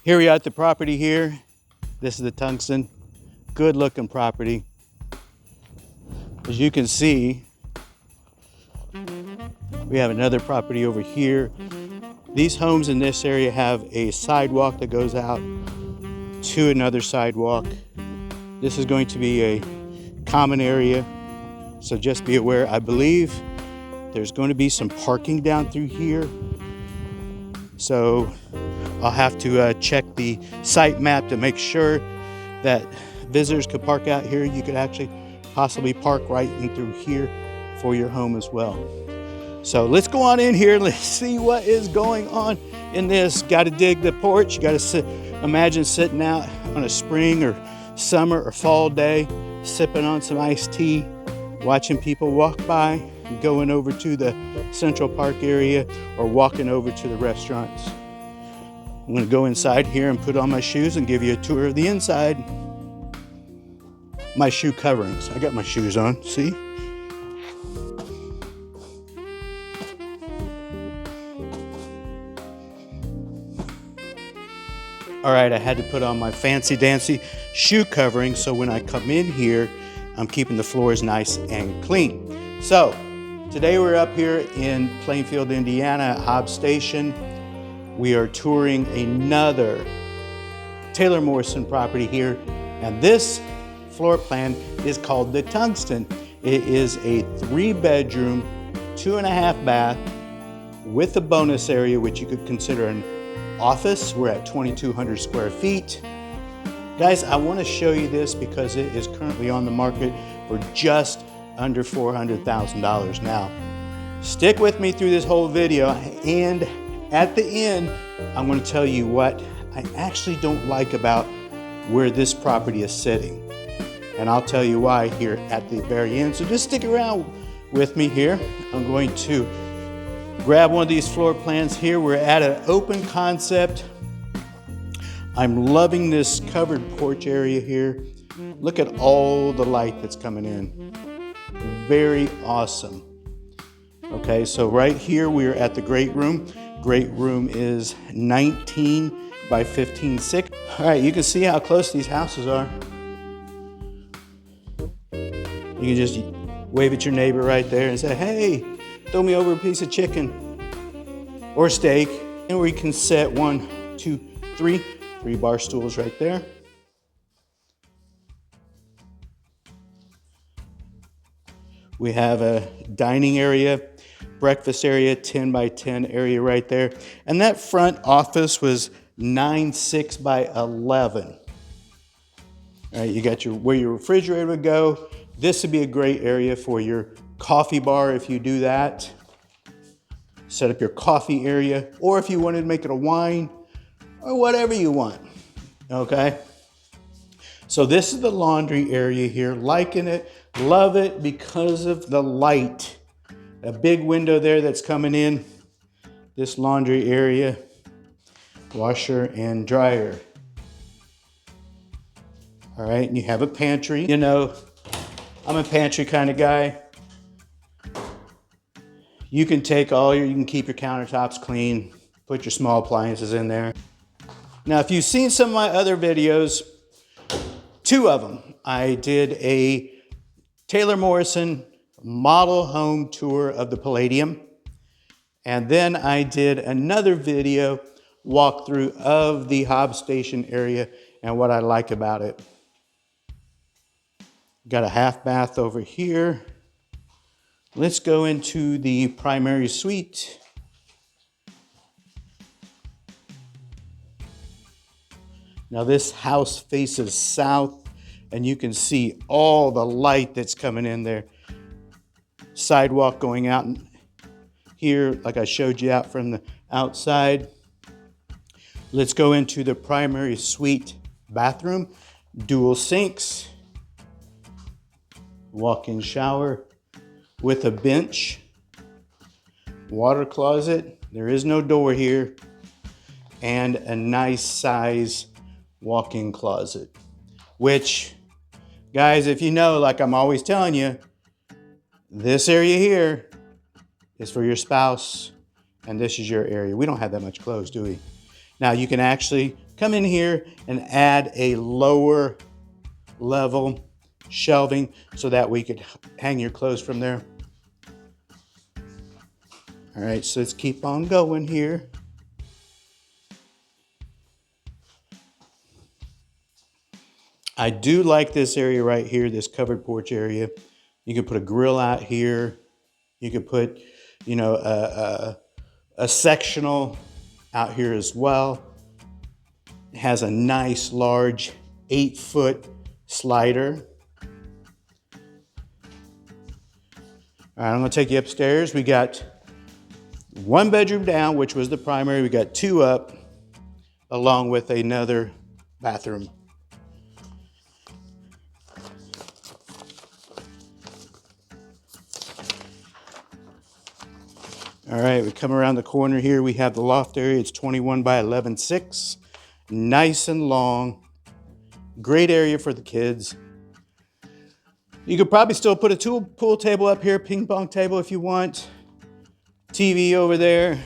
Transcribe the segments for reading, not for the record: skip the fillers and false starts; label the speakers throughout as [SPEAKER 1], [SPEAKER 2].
[SPEAKER 1] Here we are at the property here. This is the Tungsten. Good looking property. As you can see, we have another property over here. These homes in this area have a sidewalk that goes out to another sidewalk. This is going to be a common area, so just be aware. I believe there's going to be some parking down through here, so I'll have to check the site map to make sure that visitors could park out here. You could actually possibly park right in through here for your home as well. So let's go on in here. Let's see what is going on in this. Got to dig the porch. You got to imagine sitting out on a spring or summer or fall day, sipping on some iced tea, watching people walk by, and going over to the Central Park area or walking over to the restaurants. I'm going to go inside here and put on my shoes and give you a tour of the inside. My shoe coverings. I got my shoes on, see? All right, I had to put on my fancy dancy shoe covering so when I come in here, I'm keeping the floors nice and clean. So today we're up here in Plainfield, Indiana at HOBBS Station. We are touring another Taylor Morrison property here, and this floor plan is called the Tungsten. It is a 3-bedroom, 2.5 bath with a bonus area, which you could consider an office. We're at 2,200 square feet. Guys, I want to show you this because it is currently on the market for just under $400,000 now. Stick with me through this whole video, and at the end, I'm going to tell you what I actually don't like about where this property is sitting. And I'll tell you why here at the very end. So just stick around with me here. I'm going to grab one of these floor plans here. We're at an open concept. I'm loving this covered porch area here. Look at all the light that's coming in. Very awesome. Okay, so right here we're at the great room. Great room is 19 by 15.6. All right, you can see how close these houses are. You can just wave at your neighbor right there and say, hey, throw me over a piece of chicken or steak. And we can set 1, 2, 3 bar stools right there. We have a dining area, breakfast area, 10 by 10 area right there. And that front office was 9.6 by 11. All right, you got where your refrigerator would go. This would be a great area for your coffee bar if you do that. Set up your coffee area, or if you wanted to make it a wine, or whatever you want, okay? So this is the laundry area here. Liking it, love it because of the light. A big window there that's coming in. This laundry area, washer and dryer. All right, and you have a pantry. You know, I'm a pantry kind of guy. You can keep your countertops clean, put your small appliances in there. Now, if you've seen some of my other videos, 2 of them, I did a Taylor Morrison model home tour of the Palladium. And then I did another video walkthrough of the HOBBS Station area and what I like about it. Got a half bath over here. Let's go into the primary suite. Now this house faces south, and you can see all the light that's coming in there. Sidewalk going out here, like I showed you out from the outside. Let's go into the primary suite bathroom. Dual sinks. Walk-in shower with a bench. Water closet. There is no door here. And a nice size walk-in closet. Which, guys, if you know, like I'm always telling you, this area here is for your spouse, and this is your area. We don't have that much clothes, do we? Now, you can actually come in here and add a lower level shelving so that we could hang your clothes from there. All right, so let's keep on going here. I do like this area right here, this covered porch area. You can put a grill out here. You could put, you know, a sectional out here as well. It has a nice large 8-foot slider. All right, I'm gonna take you upstairs. We got 1 bedroom down, which was the primary. We got 2 up, along with another bathroom. All right, we come around the corner here. We have the loft area. It's 21 by 11.6. Nice and long. Great area for the kids. You could probably still put a pool table up here, ping pong table if you want. TV over there.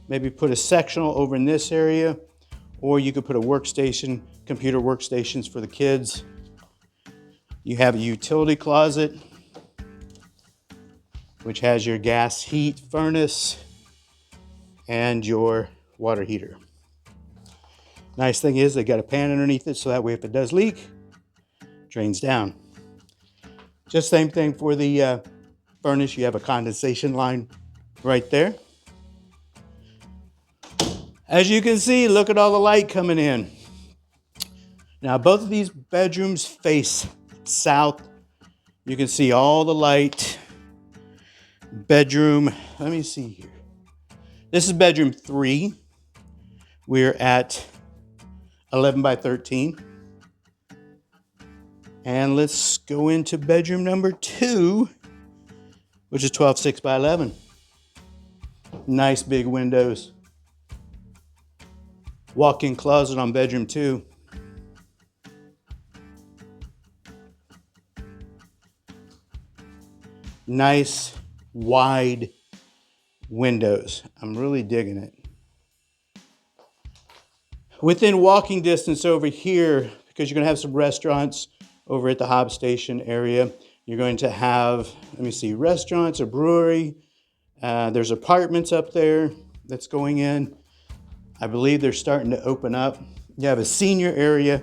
[SPEAKER 1] Maybe put a sectional over in this area. Or you could put a workstation, computer workstations for the kids. You have a utility closet, which has your gas heat furnace and your water heater. Nice thing is they got a pan underneath it so that way if it does leak, drains down. Just same thing for the furnace. You have a condensation line right there. As you can see, look at all the light coming in. Now both of these bedrooms face south. You can see all the light. Bedroom, let me see here. This is bedroom 3. We're at 11 by 13. And let's go into bedroom number 2, which is 12.6 by 11. Nice big windows. Walk-in closet on bedroom 2. Nice wide windows. I'm really digging it. Within walking distance over here, because you're going to have some restaurants over at the HOBBS station area, you're going to have, let me see, restaurants, a brewery. There's apartments up there that's going in. I believe they're starting to open up. You have a senior area,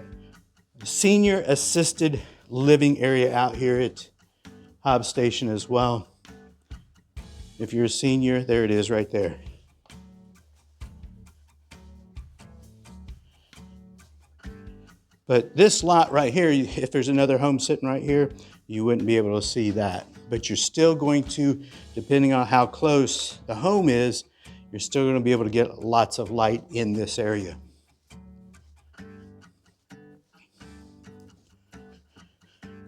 [SPEAKER 1] senior assisted living area out here at HOBBS station as well. If you're a senior, there it is right there. But this lot right here, if there's another home sitting right here, you wouldn't be able to see that. But you're still going to, depending on how close the home is, you're still going to be able to get lots of light in this area.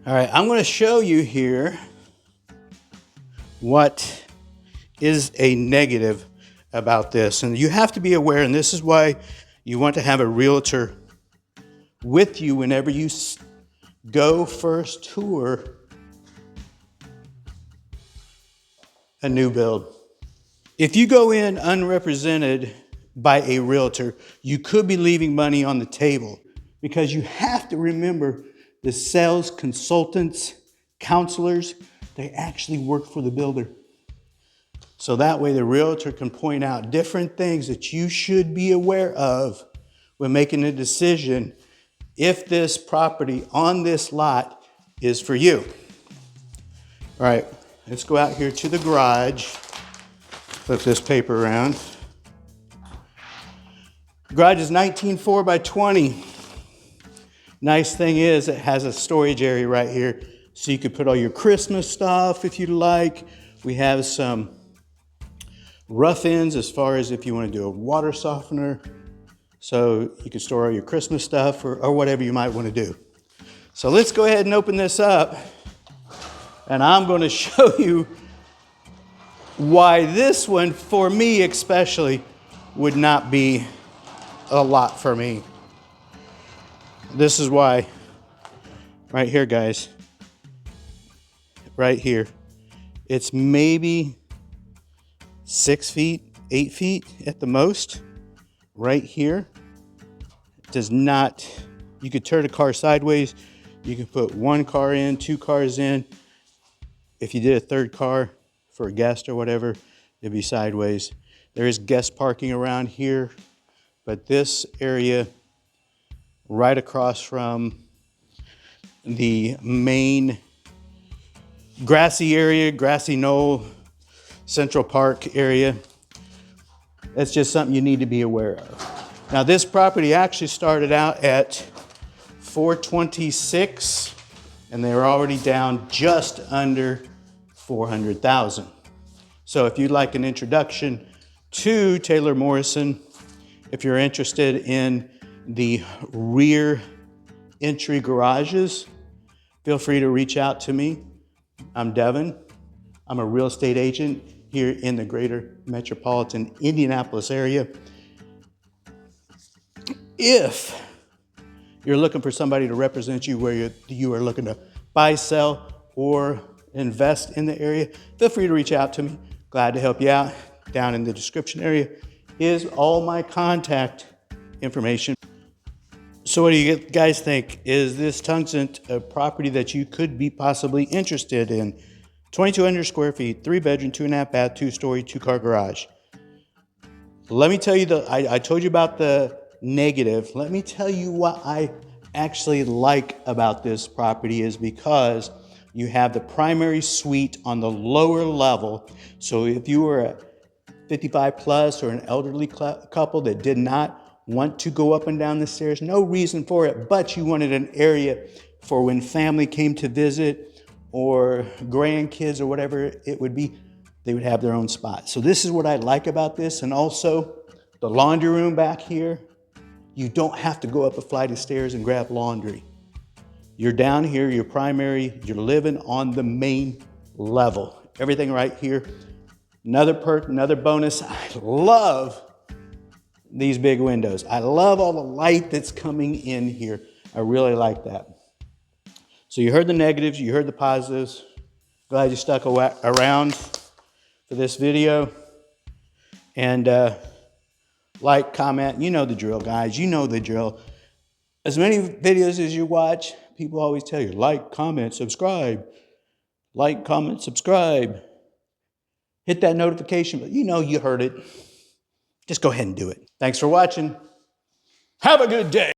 [SPEAKER 1] All right, I'm going to show you here what is a negative about this. And you have to be aware, and this is why you want to have a realtor with you whenever you go first tour a new build. If you go in unrepresented by a realtor, you could be leaving money on the table, because you have to remember the sales consultants, counselors, they actually work for the builder. So that way the realtor can point out different things that you should be aware of when making a decision if this property on this lot is for you. All right, let's go out here to the garage. Flip this paper around. The garage is 19.4 by 20. Nice thing is it has a storage area right here, so you could put all your Christmas stuff if you'd like. We have some rough ends as far as if you want to do a water softener. So you can store all your Christmas stuff or whatever you might want to do. So let's go ahead and open this up. And I'm going to show you why this one, for me especially, would not be a lot for me. This is why. Right here, guys. Right here. It's maybe 6 feet, 8 feet at the most. Right here. does not, you could turn a car sideways. You can put one car in, two cars in. If you did a third car for a guest or whatever, it'd be sideways. There is guest parking around here, but this area right across from the main grassy area, grassy knoll, Central Park area, that's just something you need to be aware of. Now this property actually started out at 426 and they were already down just under 400,000. So if you'd like an introduction to Taylor Morrison, if you're interested in the rear entry garages, feel free to reach out to me. I'm Devin. I'm a real estate agent here in the Greater Metropolitan Indianapolis area. If you're looking for somebody to represent you where you are looking to buy, sell, or invest in the area, feel free to reach out to me. Glad to help you out. Down in the description area is all my contact information. So what do you guys think? Is this Tungsten a property that you could be possibly interested in? 2,200 square feet, 3-bedroom, 2.5 bath, 2-story, 2-car garage. Let me tell you, I told you about the negative. Let me tell you what I actually like about this property is because you have the primary suite on the lower level. So if you were a 55 plus or an elderly couple that did not want to go up and down the stairs, no reason for it, but you wanted an area for when family came to visit or grandkids or whatever it would be, they would have their own spot. So this is what I like about this. And also the laundry room back here, you don't have to go up a flight of stairs and grab laundry. You're down here, you're primary, you're living on the main level. Everything right here. Another perk, another bonus. I love these big windows. I love all the light that's coming in here. I really like that. So you heard the negatives, you heard the positives. Glad you stuck around for this video. And like, comment, you know the drill, guys. You know the drill. As many videos as you watch, people always tell you, like, comment, subscribe. Like, comment, subscribe. Hit that notification, but you know you heard it. Just go ahead and do it. Thanks for watching. Have a good day.